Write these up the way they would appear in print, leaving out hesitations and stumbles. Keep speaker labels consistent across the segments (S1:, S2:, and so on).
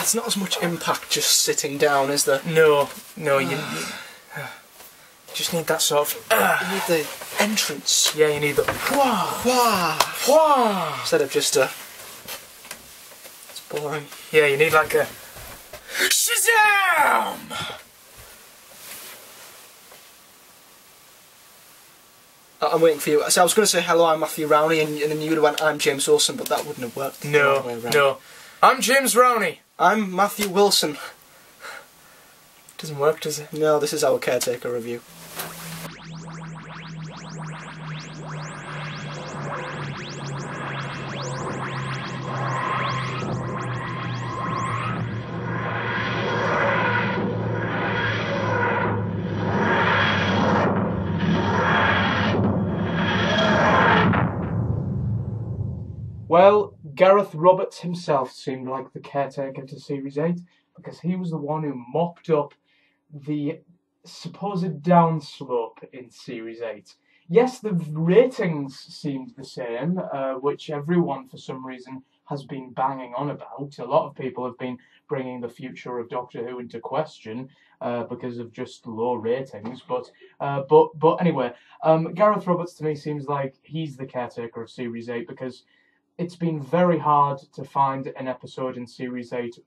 S1: There's not as much impact just sitting down, is there?
S2: No, you just need that sort of...
S1: You need the entrance.
S2: Yeah, you need the...
S1: Wah, wah, wah. Instead of just a... It's boring.
S2: Yeah, you need like a... Shazam!
S1: I'm waiting for you. So I was going to say, hello, I'm Matthew Rowney, and then you would have went, I'm James Wilson, but that wouldn't have worked.
S2: No. I'm James Rowney.
S1: I'm Matthew Wilson.
S2: Doesn't work, does it?
S1: No, this is our Caretaker review.
S2: Well, Gareth Roberts himself seemed like the caretaker to Series 8 because he was the one who mopped up the supposed downslope in Series 8. Yes, the ratings seemed the same, which everyone for some reason has been banging on about. A lot of people have been bringing the future of Doctor Who into question because of just low ratings. But anyway, Gareth Roberts to me seems like he's the caretaker of Series 8 because it's been very hard to find an episode in Series 8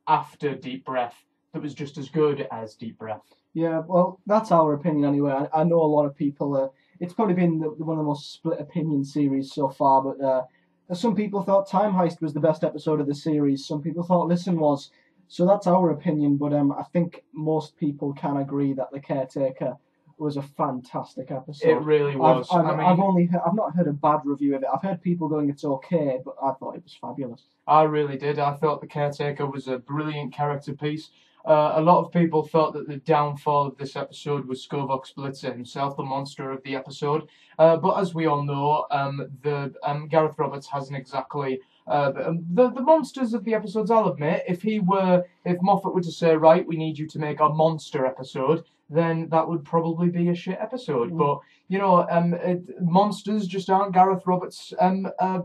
S2: after Deep Breath that was just as good as Deep Breath.
S3: Yeah, well, that's our opinion anyway. I know a lot of people... it's probably been one of the most split opinion series so far, but some people thought Time Heist was the best episode of the series. Some people thought Listen was. So that's our opinion, but I think most people can agree that The Caretaker was a fantastic episode.
S2: It really was.
S3: I've not heard a bad review of it. I've heard people going it's okay, but I thought it was fabulous.
S2: I really did. I thought The Caretaker was a brilliant character piece. A lot of people thought that the downfall of this episode was Skovok's Blitzer himself, the monster of the episode. But as we all know, Gareth Roberts hasn't exactly the monsters of the episodes. I'll admit, if Moffat were to say, right, we need you to make a monster episode, then that would probably be a shit episode. But you know, monsters just aren't Gareth Roberts'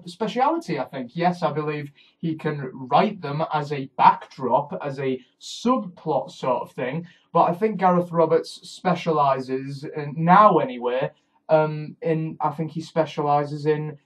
S2: speciality. I think. Yes, I believe he can write them as a backdrop, as a subplot sort of thing. But I think Gareth Roberts specialises now, anyway. I think he specialises in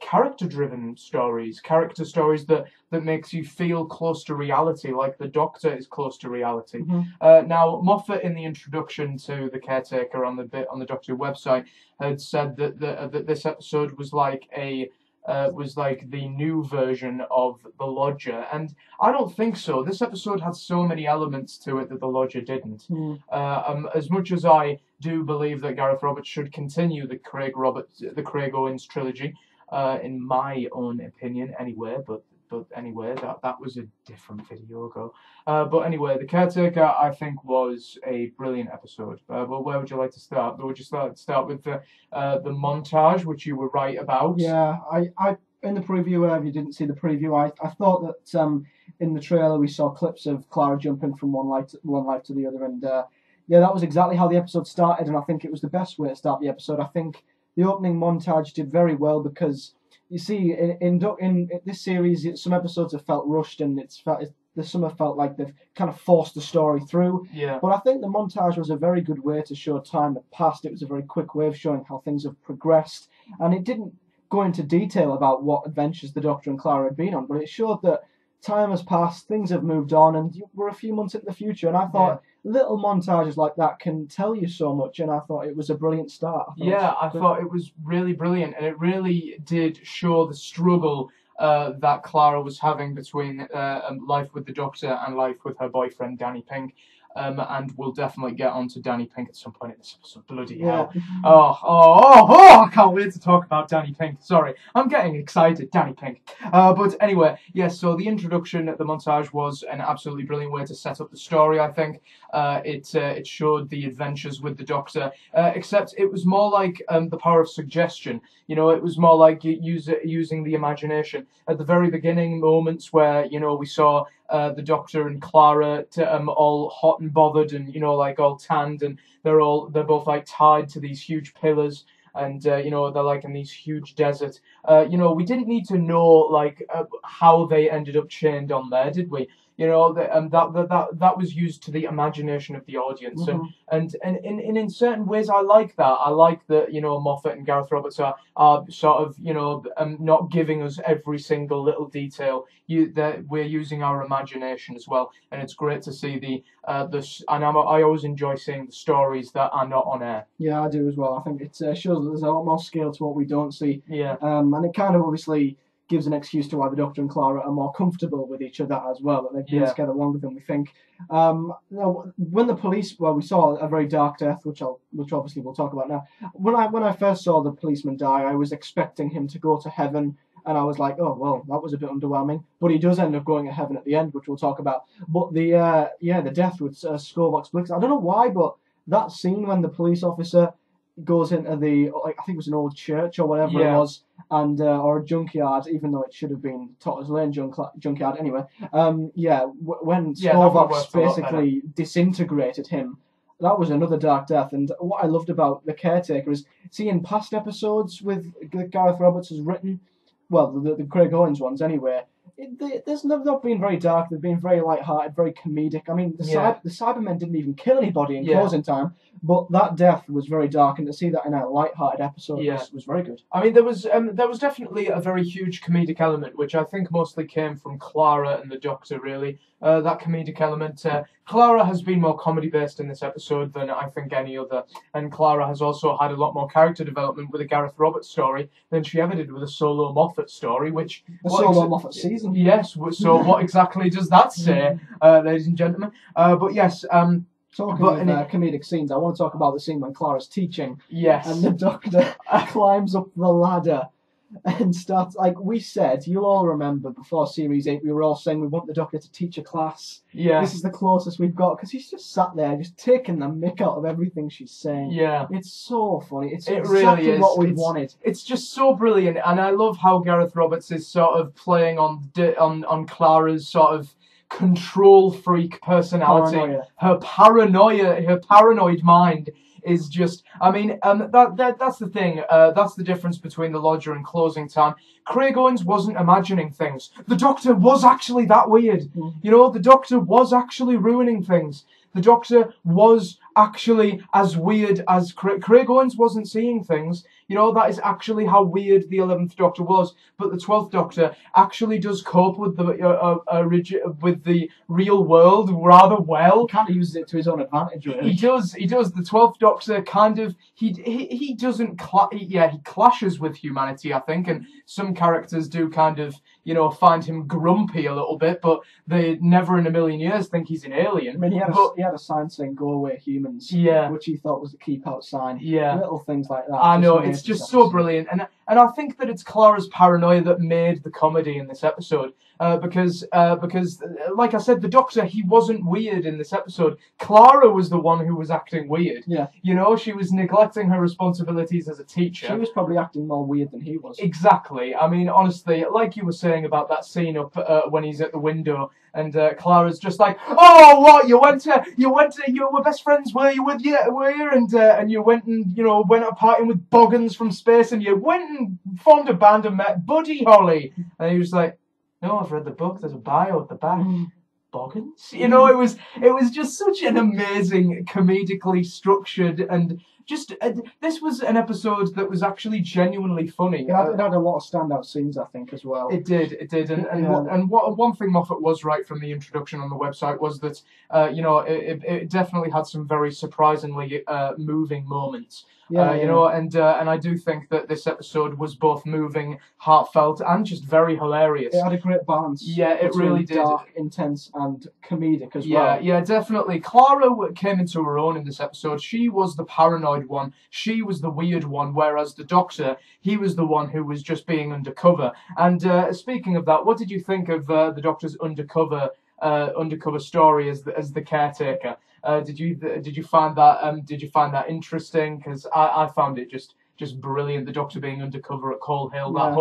S2: character-driven stories, character stories that makes you feel close to reality, like the Doctor is close to reality. Now, Moffat, in the introduction to The Caretaker on the Doctor Who website, had said that this episode was like the new version of The Lodger, and I don't think so. This episode had so many elements to it that The Lodger didn't. As much as I do believe that Gareth Roberts should continue the Craig Owens trilogy, in my own opinion, anyway. But anyway, that was a different video ago. But anyway, The Caretaker, I think, was a brilliant episode. Well, where would you like to start? Would you start with the montage, which you were right about?
S3: Yeah, I in the preview, if you didn't see the preview, I thought that in the trailer we saw clips of Clara jumping from one life to the other, and yeah, that was exactly how the episode started, and I think it was the best way to start the episode. I think the opening montage did very well because, you see, in this series, some episodes have felt rushed, and some have felt like they've kind of forced the story through.
S2: Yeah.
S3: But I think the montage was a very good way to show time that passed. It was a very quick way of showing how things have progressed, and it didn't go into detail about what adventures the Doctor and Clara had been on, but it showed that time has passed, things have moved on, and we're a few months into the future. And I thought little montages like that can tell you so much, and I thought it was a brilliant start.
S2: I thought it was really brilliant, and it really did show the struggle that Clara was having between life with the Doctor and life with her boyfriend, Danny Pink. And we'll definitely get on to Danny Pink at some point in this episode. Bloody hell. I can't wait to talk about Danny Pink. Sorry, I'm getting excited. Danny Pink. But anyway, yes, so the introduction, the montage was an absolutely brilliant way to set up the story, I think. It showed the adventures with the Doctor, except it was more like the power of suggestion. You know, it was more like using the imagination. At the very beginning, moments where, you know, we saw the Doctor and Clara all hot and bothered and, you know, like all tanned, and they're both like tied to these huge pillars, and you know, they're like in these huge desert. You know, we didn't need to know like how they ended up chained on there, did we? You know, that was used to the imagination of the audience, and in certain ways, I like that. I like that, you know, Moffat and Gareth Roberts are sort of, you know, not giving us every single little detail. That we're using our imagination as well, and it's great to see and I always enjoy seeing the stories that are not on air.
S3: Yeah, I do as well. I think it shows that there's a lot more scale to what we don't see.
S2: Yeah.
S3: And it kind of obviously gives an excuse to why the Doctor and Clara are more comfortable with each other as well, that they've been together longer than we think. You know, when the police, well, we saw a very dark death, which obviously we'll talk about now. When I first saw the policeman die, I was expecting him to go to heaven, and I was like, oh well, that was a bit underwhelming. But he does end up going to heaven at the end, which we'll talk about. But the death with Scorebox Blix, I don't know why, but that scene when the police officer goes into the, like, I think it was an old church or whatever it was, and or a junkyard, even though it should have been Totter's Lane junkyard anyway. When Scorebox basically disintegrated him, that was another dark death. And what I loved about the Caretaker is, see, in past episodes with Gareth Roberts has written, well, the Craig Owens ones anyway, they've not been very dark. They've been very light-hearted, very comedic. I mean, the Cybermen didn't even kill anybody in closing time, but that death was very dark, and to see that in a light-hearted episode was very good.
S2: I mean, there was definitely a very huge comedic element, which I think mostly came from Clara and the Doctor, really. That comedic element. Clara has been more comedy-based in this episode than I think any other, and Clara has also had a lot more character development with a Gareth Roberts story than she ever did with a solo Moffat story, which...
S3: solo Moffat season.
S2: Yes, so what exactly does that say, ladies and gentlemen? But yes...
S3: Talking of comedic scenes, I want to talk about the scene when Clara's teaching.
S2: Yes.
S3: And the Doctor climbs up the ladder and starts, like we said, you'll all remember before Series 8, we were all saying we want the Doctor to teach a class.
S2: Yeah.
S3: This is the closest we've got, because he's just sat there, just taking the mick out of everything she's saying.
S2: Yeah.
S3: It's so funny. It's
S2: exactly
S3: really what we wanted.
S2: It's just so brilliant, and I love how Gareth Roberts is sort of playing on Clara's sort of control freak personality. Her paranoid mind is just, I mean, that's the thing. That's the difference between the lodger and closing time. Craig Owens wasn't imagining things. The Doctor was actually that weird. You know, the Doctor was actually ruining things. The Doctor was actually as weird as Craig Owens wasn't seeing things. You know, that is actually how weird the 11th Doctor was. But the 12th Doctor actually does cope with the real world rather well.
S3: He kind of uses it to his own advantage, really.
S2: He does. The 12th Doctor kind of, he doesn't, he clashes with humanity, I think, and some characters do kind of, you know, find him grumpy a little bit, but they never in a million years think he's an alien.
S3: I mean, he had a sign saying, "Go away, humans," which he thought was the keep out sign.
S2: Yeah.
S3: Little things like that.
S2: I know, it's just so brilliant. And I think that it's Clara's paranoia that made the comedy in this episode. Because, like I said, the Doctor, he wasn't weird in this episode. Clara was the one who was acting weird.
S3: Yeah.
S2: You know, she was neglecting her responsibilities as a teacher.
S3: She was probably acting more weird than he was.
S2: Exactly. I mean, honestly, like you were saying about that scene up when he's at the window, and Clara's just like, "Oh, what? You were best friends, were you? And you went and, you know, went out partying with Boggins from space, and you went and formed a band and met Buddy Holly." And he was like, "No, I've read the book. There's a bio at the back." Boggins? You know, it was just such an amazing, comedically structured, and just this was an episode that was actually genuinely funny.
S3: It had a lot of standout scenes, I think, as well.
S2: It did, and one thing Moffat was right from the introduction on the website was that you know, it definitely had some very surprisingly moving moments. You know, and I do think that this episode was both moving, heartfelt, and just very hilarious.
S3: It had a great balance.
S2: Yeah, it really did.
S3: Dark, intense, and comedic as well.
S2: Yeah, definitely. Clara came into her own in this episode. She was the paranoid one. She was the weird one, whereas the Doctor, he was the one who was just being undercover. And speaking of that, what did you think of the Doctor's undercover story as the Caretaker? Did you find that interesting? Because I found it just brilliant. The Doctor being undercover at Coal Hill, that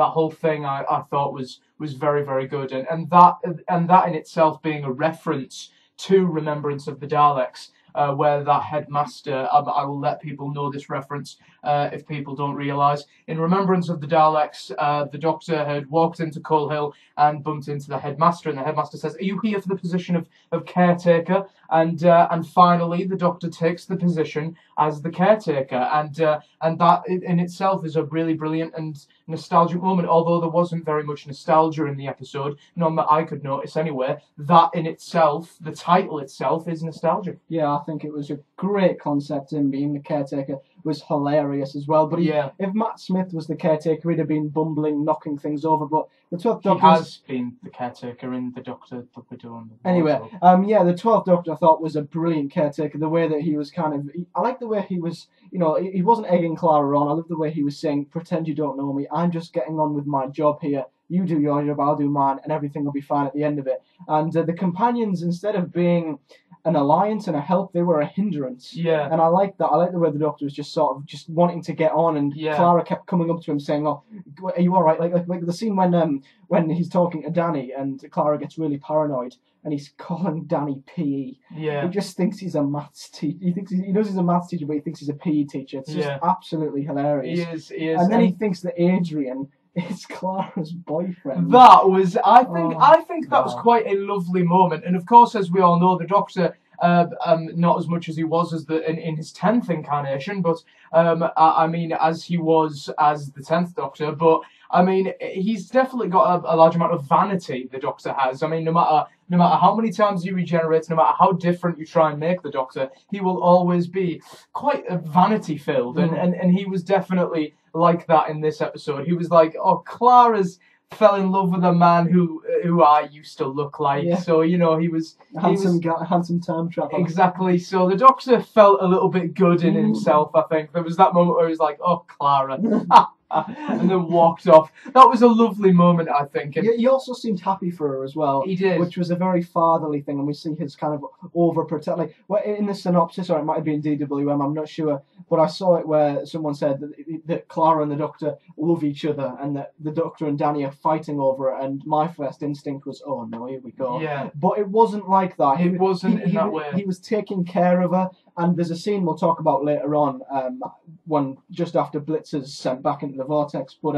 S2: whole thing I thought was very, very good, and that in itself being a reference to Remembrance of the Daleks. where that headmaster, I will let people know this reference if people don't realise. In remembrance of the Daleks, the Doctor had walked into Coal Hill and bumped into the headmaster, and the headmaster says, "Are you here for the position of caretaker?" And finally, the Doctor takes the position as the caretaker, and that in itself is a really brilliant and nostalgic moment. Although there wasn't very much nostalgia in the episode, none that I could notice anyway. That in itself, the title itself, is nostalgic.
S3: Yeah, I think it was a great concept. Him being the caretaker was hilarious as well. But if Matt Smith was the caretaker, he'd have been bumbling, knocking things over. But the 12th Doctor
S2: has been the caretaker in the Doctor that we're doing.
S3: Anyway, the 12th Doctor I thought was a brilliant caretaker. The way that he was I like the way he was. He wasn't egging Clara on. I love the way he was saying, "Pretend you don't know me. I'm just getting on with my job here. You do your job, I'll do mine, and everything will be fine at the end of it." And the companions, instead of being an alliance and a help, they were a hindrance.
S2: Yeah.
S3: And I like that. I like the way the Doctor was just sort of just wanting to get on, and Clara kept coming up to him saying, "Oh, are you all right?" Like the scene when he's talking to Danny and Clara gets really paranoid and he's calling Danny PE.
S2: Yeah.
S3: He just thinks he's a maths teacher. He knows he's a maths teacher, but he thinks he's a PE teacher. It's just absolutely hilarious.
S2: He is.
S3: And then he thinks that Adrian is Clara's boyfriend.
S2: That was, I think that was quite a lovely moment. And of course, as we all know, the Doctor, not as much as he was as in his 10th incarnation, but I mean, as he was as the 10th Doctor. But I mean, he's definitely got a large amount of vanity. The Doctor has. I mean, no matter how many times he regenerates, no matter how different you try and make the Doctor, he will always be quite vanity filled. And he was definitely like that in this episode. He was like, "Oh, Clara's fell in love with a man who I used to look like." Yeah. So he was
S3: handsome time traveler.
S2: Exactly. So the Doctor felt a little bit good in himself. I think there was that moment where he was like, "Oh, Clara." And then walked off. That was a lovely moment, I think. And
S3: he also seemed happy for her as well.
S2: He did.
S3: Which was a very fatherly thing, and we see his kind of overprotect. In the synopsis, or it might have been DWM, I'm not sure, but I saw it where someone said that Clara and the Doctor love each other, and that the Doctor and Danny are fighting over it, and my first instinct was, "Oh no, here we go."
S2: Yeah.
S3: But it wasn't like that.
S2: It wasn't in that way.
S3: He was taking care of her, and there's a scene we'll talk about later on, when just after Blitz is sent back into the vortex. But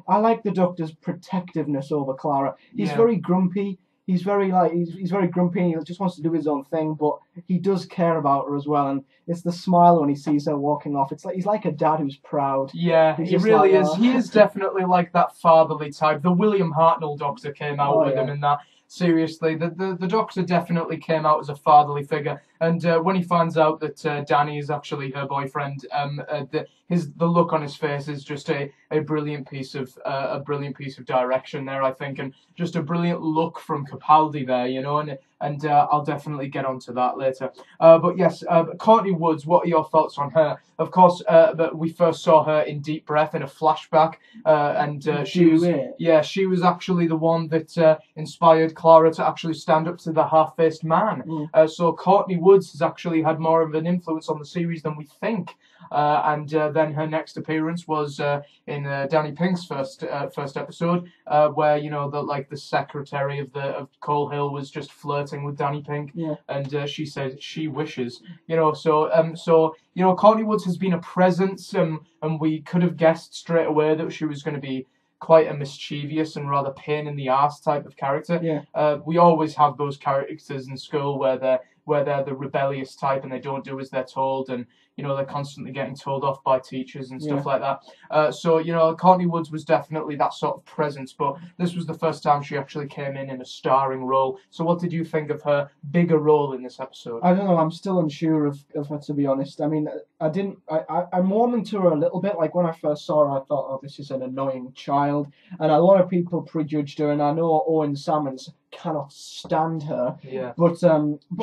S3: I like the Doctor's protectiveness over Clara. He's very grumpy. He's very grumpy. And he just wants to do his own thing, but he does care about her as well. And it's the smile when he sees her walking off. It's like he's like a dad who's proud.
S2: Yeah, he really is. He is definitely like that fatherly type. The William Hartnell Doctor came out with him in that. Seriously, the Doctor definitely came out as a fatherly figure, and when he finds out that Danny is actually her boyfriend, the look on his face is just a brilliant piece of direction there, I think, and just a brilliant look from Capaldi there, and I'll definitely get onto that later. But yes, Courtney Woods, what are your thoughts on her? Of course, we first saw her in Deep Breath in a flashback, and she was actually the one that inspired Clara to actually stand up to the half-faced man. So Courtney Woods has actually had more of an influence on the series than we think. And then her next appearance was in Danny Pink's first episode, where the secretary of Coal Hill was just flirting with Danny Pink, and she said she wishes, so Courtney Woods has been a presence, and we could have guessed straight away that she was going to be quite a mischievous and rather pain in the arse type of character. We always have those characters in school where they're the rebellious type and they don't do as they're told, and they're constantly getting told off by teachers and stuff like that. So Courtney Woods was definitely that sort of presence, but this was the first time she actually came in a starring role. So what did you think of her bigger role in this episode?
S3: I don't know. I'm still unsure of her, to be honest. I mean, I'm warming to her a little bit. Like when I first saw her, I thought, "Oh, this is an annoying child," and a lot of people prejudged her. And I know Owen Salmons cannot stand her.
S2: Yeah.
S3: But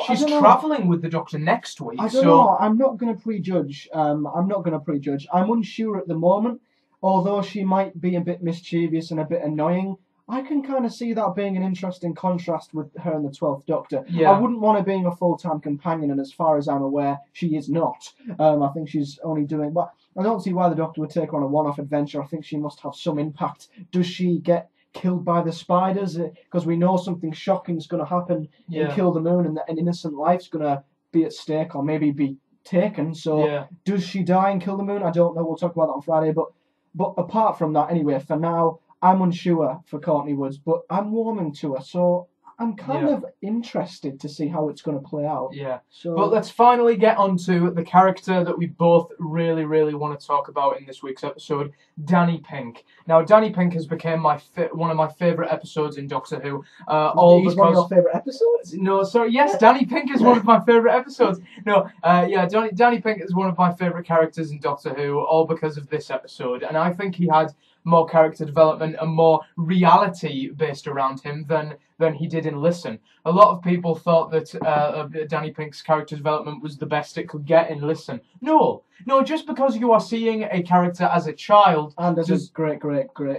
S2: she's travelling with the Doctor next week.
S3: I don't know. I'm not going to prejudge. I'm unsure at the moment. Although she might be a bit mischievous and a bit annoying, I can kind of see that being an interesting contrast with her and the 12th Doctor.
S2: Yeah.
S3: I wouldn't want her being a full-time companion, and as far as I'm aware, she is not. I think she's only doing... But I don't see why the Doctor would take her on a one-off adventure. I think she must have some impact. Does she get killed by the spiders? Because we know something shocking is going to happen and kill the moon, and an innocent life's going to be at stake or maybe be taken. So does she die and kill the moon? I don't know. We'll talk about that on Friday. But apart from that, anyway, for now, I'm unsure for Courtney Woods, but I'm warming to her. So I'm kind of interested to see how it's going to play out.
S2: Yeah.
S3: So,
S2: but let's finally get on to the character that we both really, really want to talk about in this week's episode, Danny Pink. Now, Danny Pink has become one of my favourite episodes in Doctor Who.
S3: He's one of your favourite episodes?
S2: No, sorry, yes, Danny Pink is one of my favourite episodes. No, Danny Pink is one of my favourite characters in Doctor Who, all because of this episode. And I think he had more character development and more reality based around him than he did in Listen. A lot of people thought that Danny Pink's character development was the best it could get in Listen. No, just because you are seeing a character as a child
S3: and as a great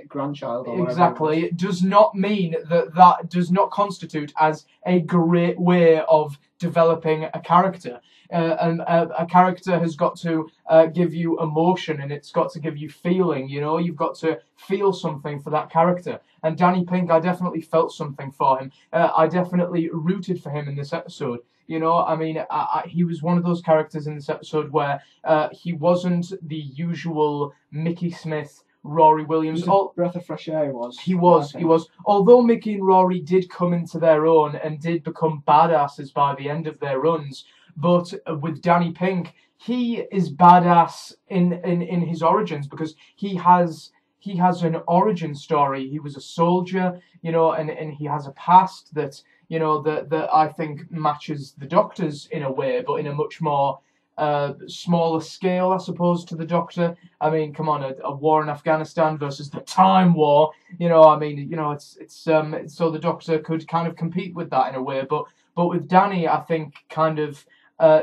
S3: grandchild, or
S2: exactly, it does not mean that does not constitute as a great way of developing a character. And a character has got to give you emotion, and it's got to give you feeling. You've got to feel something for that character. And Danny Pink, I definitely felt something for him. I definitely rooted for him in this episode. He was one of those characters in this episode where he wasn't the usual Mickey Smith, Rory Williams.
S3: Breath of fresh air
S2: He was. Although Mickey and Rory did come into their own and did become badasses by the end of their runs, but with Danny Pink, he is badass in his origins because he has an origin story. He was a soldier, and he has a past that that I think matches the Doctor's in a way, but in a much more smaller scale, I suppose, to the Doctor. I mean, come on, a war in Afghanistan versus the Time War. It's so the Doctor could kind of compete with that in a way, but with Danny, I think kind of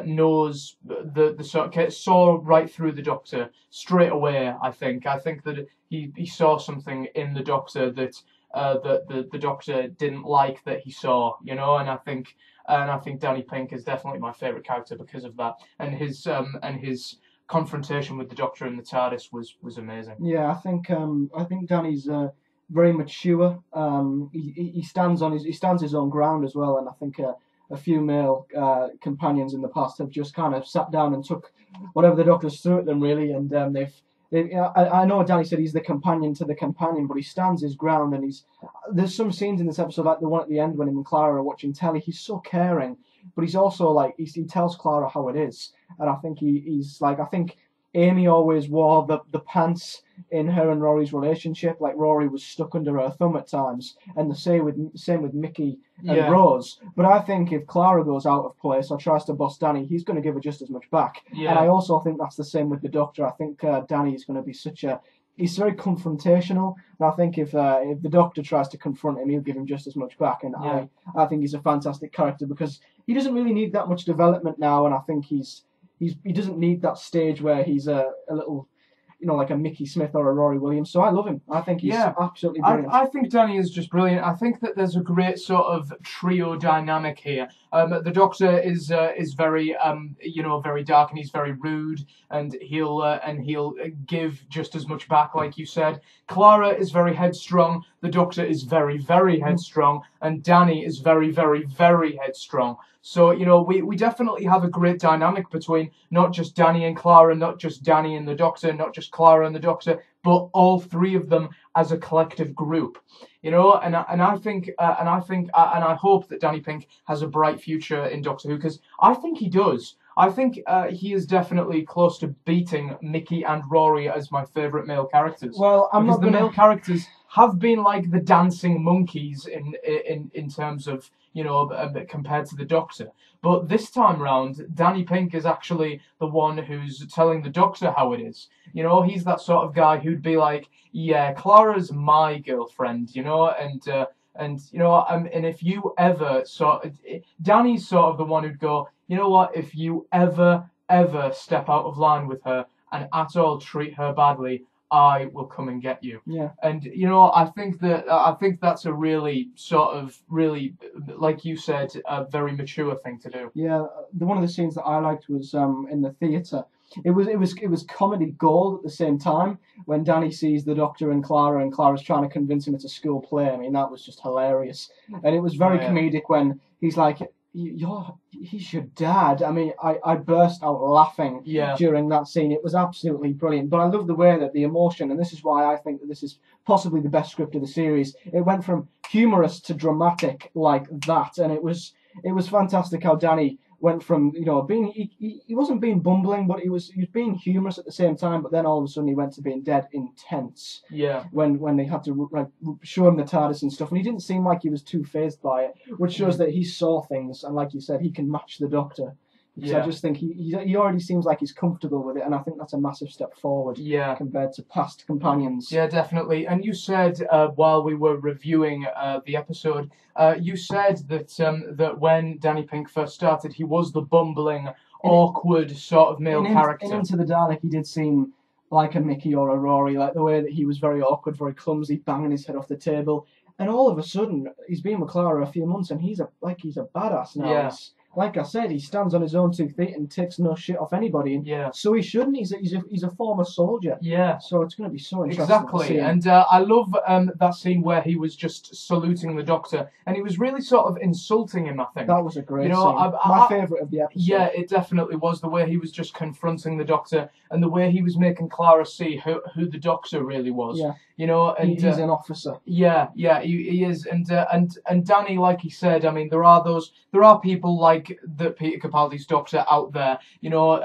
S2: knows the sort of saw right through the Doctor straight away. I think that he saw something in the Doctor that the Doctor didn't like that he saw, and I think Danny Pink is definitely my favourite character because of that, and his confrontation with the Doctor in the TARDIS was amazing.
S3: Yeah, I think Danny's very mature. He stands his own ground as well, and I think a few male companions in the past have just kind of sat down and took whatever the Doctor's threw at them, really, and I know Danny said he's the companion to the companion, but he stands his ground, and there's some scenes in this episode, like the one at the end when him and Clara are watching telly. He's so caring, but he's also like he tells Clara how it is, and I think he's like, I think Amy always wore the pants in her and Rory's relationship. Like Rory was stuck under her thumb at times, and the same with Mickey and Rose. But I think if Clara goes out of place or tries to boss Danny, he's going to give her just as much back. Yeah. And I also think that's the same with the Doctor. I think Danny is going to be he's very confrontational, and I think if the Doctor tries to confront him, he'll give him just as much back. And I think he's a fantastic character because he doesn't really need that much development now, and I think he doesn't need that stage where he's a little, like a Mickey Smith or a Rory Williams. So I love him. I think he's absolutely brilliant.
S2: I think Danny is just brilliant. I think that there's a great sort of trio dynamic here. The Doctor is very very dark, and he's very rude, and he'll give just as much back, like you said. Clara is very headstrong. The Doctor is very, very headstrong, and Danny is very, very, very headstrong. So, we definitely have a great dynamic between not just Danny and Clara, not just Danny and the Doctor, not just Clara and the Doctor, but all three of them as a collective group. And I hope that Danny Pink has a bright future in Doctor Who, because I think he does. I think he is definitely close to beating Mickey and Rory as my favourite male characters.
S3: Well,
S2: the male characters have been like the dancing monkeys in terms of, compared to the Doctor. But this time round, Danny Pink is actually the one who's telling the Doctor how it is. He's that sort of guy who'd be like, yeah, Clara's my girlfriend, and if you ever Danny's sort of the one who'd go, you know what, if you ever step out of line with her and at all treat her badly, I will come and get you.
S3: Yeah.
S2: And I think that's a really sort of like you said, a very mature thing to do.
S3: Yeah. One of the scenes that I liked was in the theatre. It was comedy gold at the same time when Danny sees the Doctor and Clara's trying to convince him it's a school play. I mean, that was just hilarious, and it was very comedic when he's like, he's your dad. I mean, I burst out laughing
S2: Yeah.
S3: during that scene. It was absolutely brilliant. But I love the way that the emotion, and this is why I think that this is possibly the best script of the series. It went from humorous to dramatic like that, and it was fantastic how Danny went from, you know, being he wasn't being bumbling, but he was being humorous at the same time. But then all of a sudden he went to being dead intense.
S2: Yeah.
S3: When they had to like show him the TARDIS and stuff, and he didn't seem like he was too phased by it, which shows that he saw things, and like you said, he can match the Doctor. Because I just think he already seems like he's comfortable with it, and I think that's a massive step forward compared to past companions.
S2: Yeah, definitely. And you said while we were reviewing the episode, you said that that when Danny Pink first started, he was the bumbling, awkward sort of male character.
S3: In Into the Dalek, he did seem like a Mickey or a Rory, like the way that he was very awkward, very clumsy, banging his head off the table. And all of a sudden, he's been with Clara a few months, and he's a badass now.
S2: Yeah.
S3: Like I said, he stands on his own 2 feet and takes no shit off anybody. And so he shouldn't. He's a former soldier.
S2: Yeah.
S3: So it's going to be so interesting.
S2: Exactly. And I love that scene where he was just saluting the Doctor, and he was really sort of insulting him, I think.
S3: That was a great scene.
S2: My
S3: My favourite of the episode.
S2: Yeah, it definitely was, the way he was just confronting the Doctor, and the way he was making Clara see who the Doctor really was.
S3: Yeah.
S2: You know, and
S3: he's an officer.
S2: Yeah, he is, and Danny, like he said, I mean, there are people like the Peter Capaldi's Doctor out there. You know,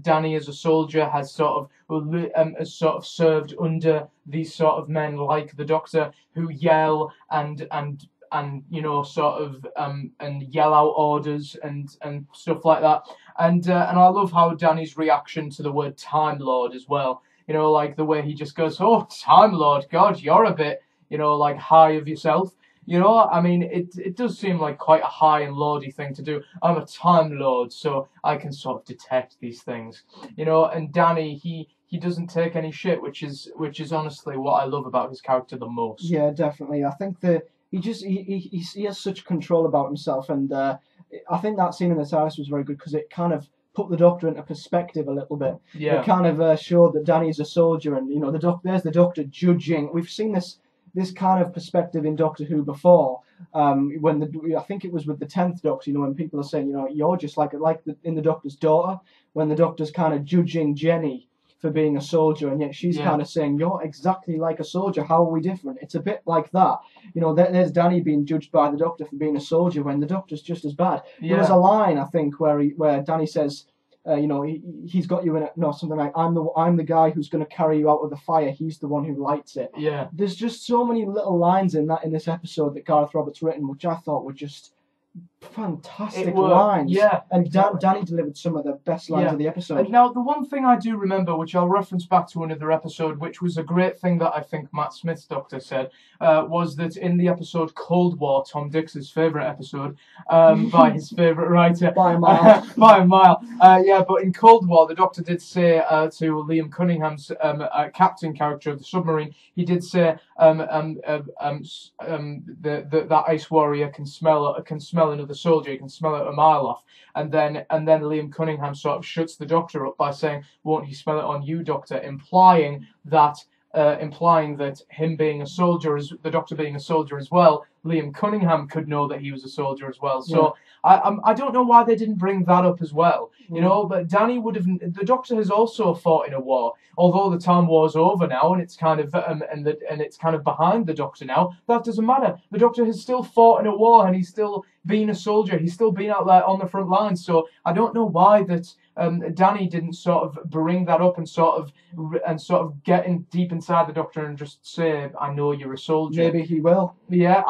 S2: Danny as a soldier has sort of served under these sort of men like the Doctor, who yell and you know, sort of and yell out orders and stuff like that. And I love how Danny's reaction to the word Time Lord as well. You know, like the way he just goes, "Oh, Time Lord, God, you're a bit, you know, like high of yourself." You know, I mean, it does seem like quite a high and lordy thing to do. I'm a Time Lord, so I can sort of detect these things. You know, and Danny, he doesn't take any shit, which is honestly what I love about his character the most.
S3: Yeah, definitely. I think that he has such control about himself, and I think that scene in the TARDIS was very good because it kind of put the Doctor into perspective a little bit.
S2: Yeah.
S3: It kind of showed that Danny's a soldier, and you know, there's the Doctor judging. We've seen this kind of perspective in Doctor Who before. When I think it was with the 10th Doctor, you know, when people are saying, you know, you're just like in the Doctor's Daughter, when the Doctor's kind of judging Jenny for being a soldier, and yet she's kind of saying, you're exactly like a soldier, how are we different? It's a bit like that. You know, there's Danny being judged by the Doctor for being a soldier when the Doctor's just as bad.
S2: Yeah.
S3: There was a line, I think, where Danny says, you know, he's got you in it. No, something like, I'm the guy who's going to carry you out of the fire. He's the one who lights it.
S2: Yeah.
S3: There's just so many little lines in this episode that Gareth Roberts written, which I thought were just fantastic lines.
S2: Yeah.
S3: And Danny delivered some of the best lines of the episode.
S2: And now, the one thing I do remember, which I'll reference back to another episode, which was a great thing that I think Matt Smith's Doctor said, was that in the episode Cold War, Tom Dix's favourite episode, by his favourite writer.
S3: By a mile.
S2: By a mile. Yeah, but in Cold War, the Doctor did say to Liam Cunningham's captain character of the submarine, he did say that ice warrior can smell another soldier, he can smell it a mile off. And then Liam Cunningham sort of shuts the Doctor up by saying, "Won't he smell it on you, Doctor?" Implying that him being a soldier, the Doctor being a soldier as well, Liam Cunningham could know that he was a soldier as well. So I don't know why they didn't bring that up as well. You know, but Danny would have. The Doctor has also fought in a war, although the Time War's over now, and it's kind of and it's kind of behind the Doctor now. That doesn't matter. The Doctor has still fought in a war, and he's still been a soldier. He's still been out there on the front lines. So I don't know why that Danny didn't sort of bring that up and sort of get in deep inside the Doctor and just say, "I know you're a soldier."
S3: Maybe he will.
S2: Yeah,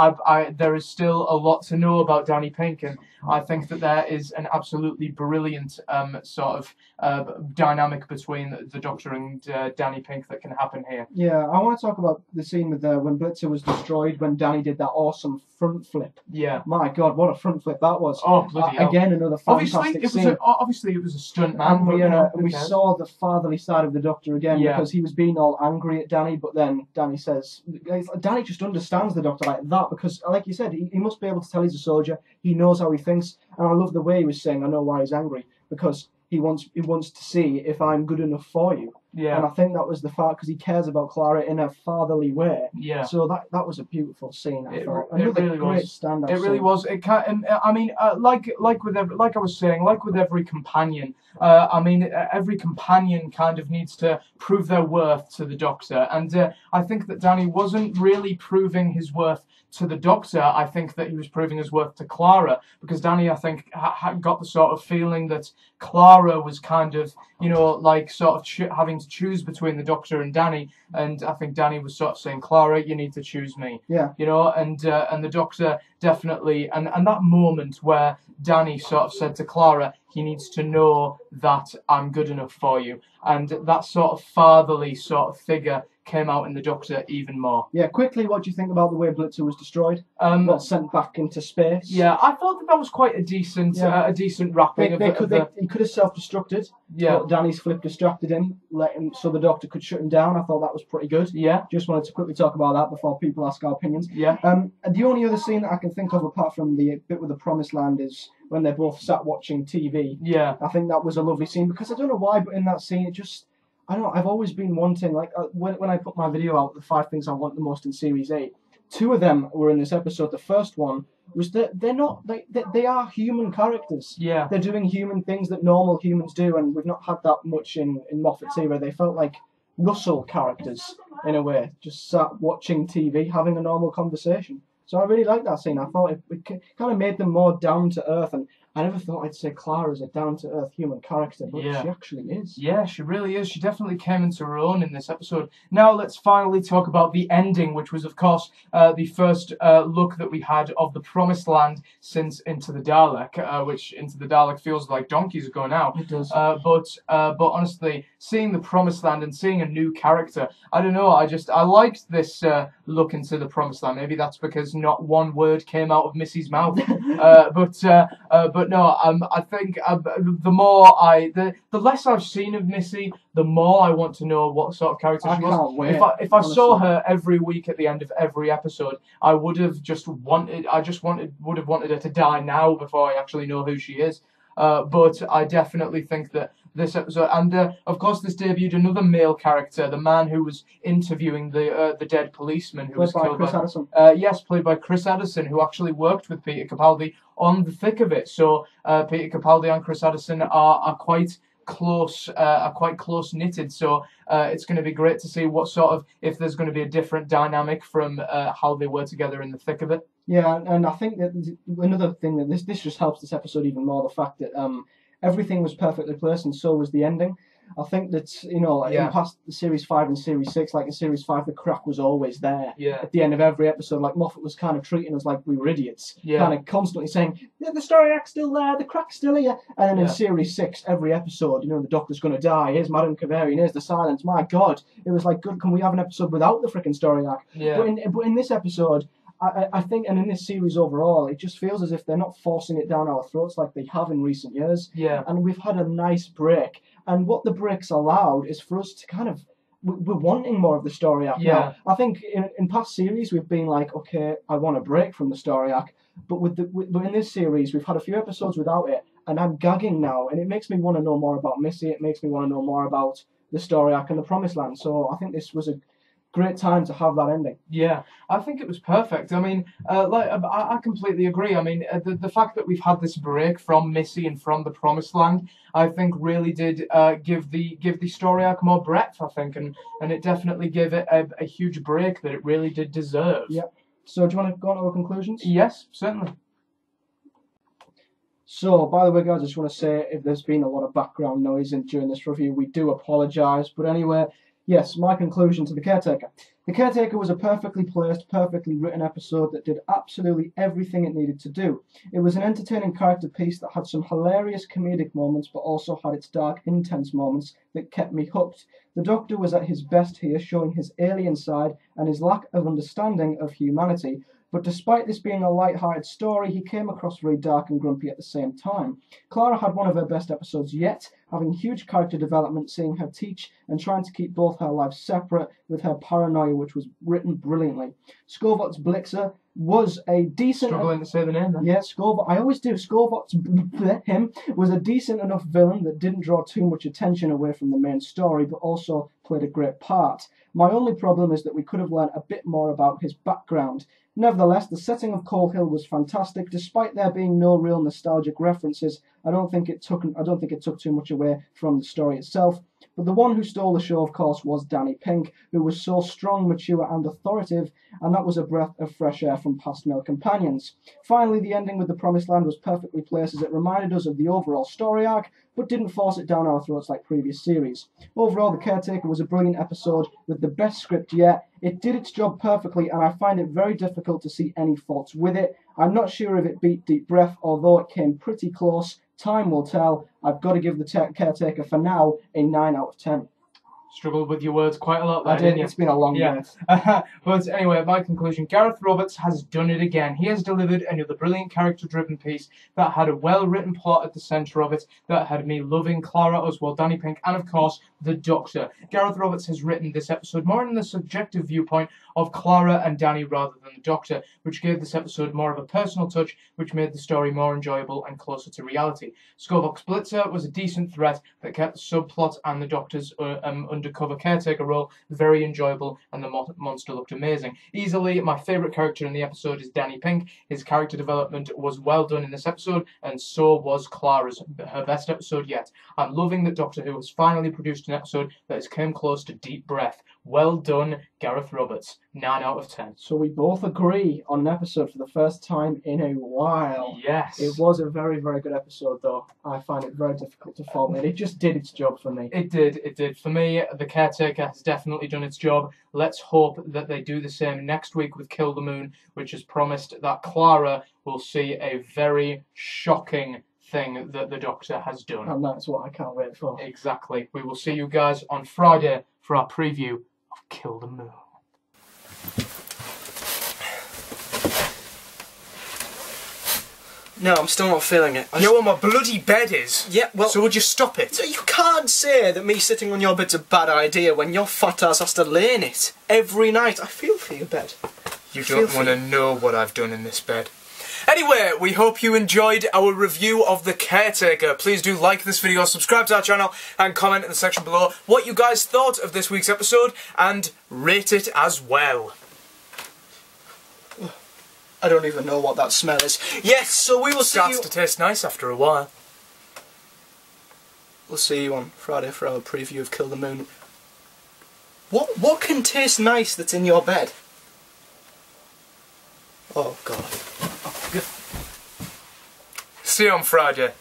S2: there is still a lot to know about Danny Pink, and I think that there is an absolutely brilliant sort of dynamic between the Doctor and Danny Pink that can happen here.
S3: Yeah, I want to talk about the scene with when Blitzer was destroyed, when Danny did that awesome front flip.
S2: Yeah.
S3: My God, what a front flip that was.
S2: Oh, bloody hell.
S3: Again, another fantastic scene.
S2: Obviously, it was a stunt man.
S3: And we saw the fatherly side of the Doctor again, because he was being all angry at Danny, but then Danny says, Danny just understands the Doctor like that, because, like you said, he must be able to tell he's a soldier. He knows how he thinks, and I love the way he was saying, "I know why he's angry," because he wants to see if I'm good enough for you.
S2: Yeah.
S3: And I think that was the fact, because he cares about Clara in a fatherly way.
S2: Yeah.
S3: So that was a beautiful scene. I thought
S2: It really
S3: great
S2: was.
S3: standout.
S2: It really was. It can, and I mean, like I was saying, like with every companion. I mean, every companion kind of needs to prove their worth to the Doctor, and I think that Danny wasn't really proving his worth to the Doctor. I think that he was proving his worth to Clara, because Danny, I think, got the sort of feeling that Clara was kind of, you know, like sort of having to choose between the Doctor and Danny, and I think Danny was sort of saying, Clara, you need to choose me.
S3: Yeah.
S2: You know, and the Doctor definitely, and that moment where Danny sort of said to Clara, he needs to know that I'm good enough for you, and that sort of fatherly sort of figure came out in the Doctor even more.
S3: Yeah, quickly, what do you think about the way Blitzer was destroyed? Got sent back into space.
S2: Yeah, I thought that was quite a decent wrapping.
S3: He could have self-destructed.
S2: Yeah.
S3: But Danny's flip distracted him, so the Doctor could shut him down. I thought that was pretty good.
S2: Yeah.
S3: Just wanted to quickly talk about that before people ask our opinions.
S2: Yeah.
S3: And the only other scene that I can think of apart from the bit with the Promised Land is when they're both sat watching TV.
S2: Yeah.
S3: I think that was a lovely scene, because I don't know why, but in that scene it just, I don't know, I've always been wanting, like, when I put my video out, the 5 things I want the most in Series 8, 2 of them were in this episode. The first one was that they are human characters.
S2: Yeah.
S3: They're doing human things that normal humans do, and we've not had that much in Moffat's era. They felt like Russell characters, in a way, just sat watching TV, having a normal conversation. So I really liked that scene. I thought it kind of made them more down to earth, and I never thought I'd say Clara's a down-to-earth human character, but she actually is.
S2: Yeah, she really is. She definitely came into her own in this episode. Now let's finally talk about the ending, which was, of course, the first look that we had of the Promised Land since Into the Dalek, which Into the Dalek feels like donkeys ago now.
S3: It does.
S2: But honestly, seeing the Promised Land and seeing a new character, I don't know, I liked this look into the Promised Land. Maybe that's because not one word came out of Missy's mouth. But no, I think the less I've seen of Missy, the more I want to know what sort of character she was.
S3: Can't wait,
S2: if I saw her every week at the end of every episode, I would have wanted her to die now before I actually know who she is. But I definitely think that this episode, and of course this debuted another male character, the man who was interviewing the dead policeman who was killed by
S3: Chris Addison.
S2: Yes, played by Chris Addison, who actually worked with Peter Capaldi on the thick of it. So Peter Capaldi and Chris Addison are quite close knitted. So it's going to be great to see what sort of, if there's going to be a different dynamic from how they were together in the thick of it.
S3: Yeah, and I think that another thing that this just helps this episode even more, the fact that everything was perfectly placed and so was the ending. I think that, you know, like in past Series 5 and Series 6, like in Series 5, the crack was always there.
S2: Yeah.
S3: At the end of every episode, like Moffat was kind of treating us like we were idiots.
S2: Yeah.
S3: Kind of constantly saying, the story act's still there, the crack's still here. And then in Series 6, every episode, you know, the Doctor's going to die, here's Madame Kavarian, here's the silence. My God. It was like, good, can we have an episode without the freaking story arc?
S2: Yeah.
S3: But in this episode, I think, and in this series overall, it just feels as if they're not forcing it down our throats like they have in recent years.
S2: Yeah.
S3: And we've had a nice break. And what the break's allowed is for us to kind of, we're wanting more of the story arc.
S2: Yeah.
S3: Now, I think in past series we've been like, okay, I want a break from the story arc. But but in this series we've had a few episodes without it, and I'm gagging now, and it makes me want to know more about Missy. It makes me want to know more about the story arc and the Promised Land. So I think this was a great time to have that ending.
S2: Yeah, I think it was perfect. I mean, I completely agree. I mean, the fact that we've had this break from Missy and from the Promised Land, I think really did give the story arc more breadth. I think, and it definitely gave it a huge break that it really did deserve.
S3: Yep. So do you want to go on to our conclusions?
S2: Yes, certainly.
S3: So, by the way, guys, I just want to say if there's been a lot of background noise during this review, we do apologise. But anyway, yes, my conclusion to The Caretaker. The Caretaker was a perfectly placed, perfectly written episode that did absolutely everything it needed to do. It was an entertaining character piece that had some hilarious comedic moments, but also had its dark, intense moments that kept me hooked. The Doctor was at his best here, showing his alien side and his lack of understanding of humanity. but despite this being a light-hearted story, he came across very dark and grumpy at the same time. Clara had one of her best episodes yet, having huge character development, seeing her teach and trying to keep both her lives separate with her paranoia, which was written brilliantly. Skovot's Blitzer was a decent...
S2: Struggling to say the name then.
S3: Yeah, Skovot. I always do. Skovot's him was a decent enough villain that didn't draw too much attention away from the main story, but also played a great part. My only problem is that we could have learned a bit more about his background. Nevertheless, the setting of Coal Hill was fantastic, despite there being no real nostalgic references. I don't think it took too much away from the story itself. But the one who stole the show, of course, was Danny Pink, who was so strong, mature, and authoritative, and that was a breath of fresh air from past male companions. Finally, the ending with the Promised Land was perfectly placed, as it reminded us of the overall story arc, but didn't force it down our throats like previous series. Overall, The Caretaker was a brilliant episode with the best script yet. It did its job perfectly, and I find it very difficult to see any faults with it. I'm not sure if it beat Deep Breath, although it came pretty close. Time will tell. I've got to give The Caretaker, for now, a 9 out of 10.
S2: Struggled with your words quite a lot there,
S3: I did.
S2: didn't you?
S3: It's been a long day.
S2: But anyway, my conclusion, Gareth Roberts has done it again. He has delivered another brilliant character-driven piece that had a well-written plot at the centre of it, that had me loving Clara, Oswald, Danny Pink, and of course, the Doctor. Gareth Roberts has written this episode more in the subjective viewpoint of Clara and Danny rather than the Doctor, which gave this episode more of a personal touch, which made the story more enjoyable and closer to reality. Skovok's Blitzer was a decent threat that kept the subplot and the Doctor's undercover caretaker role very enjoyable, and the monster looked amazing. Easily, my favourite character in the episode is Danny Pink. His character development was well done in this episode, and so was Clara's, her best episode yet. I'm loving that Doctor Who has finally produced an episode that has come close to Deep Breath. Well done, Gareth Roberts. 9 out of 10.
S3: So we both agree on an episode for the first time in a while.
S2: Yes.
S3: It was a very, very good episode, though. I find it very difficult to follow it. It just did its job for me.
S2: It did. For me, The Caretaker has definitely done its job. Let's hope that they do the same next week with Kill the Moon, which has promised that Clara will see a very shocking thing that the Doctor has done.
S3: And that's what I can't wait for.
S2: Exactly. We will see you guys on Friday for our preview of Kill the Moon.
S1: No, I'm still not feeling it.
S4: You know where my bloody bed is?
S1: Yeah, well...
S4: So would you stop it?
S1: You can't say that me sitting on your bed's a bad idea when your fat ass has to lay in it every night. I feel for your bed.
S4: You don't want to know what I've done in this bed. Anyway, we hope you enjoyed our review of The Caretaker. Please do like this video, subscribe to our channel, and comment in the section below what you guys thought of this week's episode, and rate it as well.
S1: I don't even know what that smell is. Yes, so we will see you...
S4: Starts to taste nice after a while.
S1: We'll see you on Friday for our preview of Kill the Moon. What can taste nice that's in your bed? Oh, God.
S4: See you on Friday.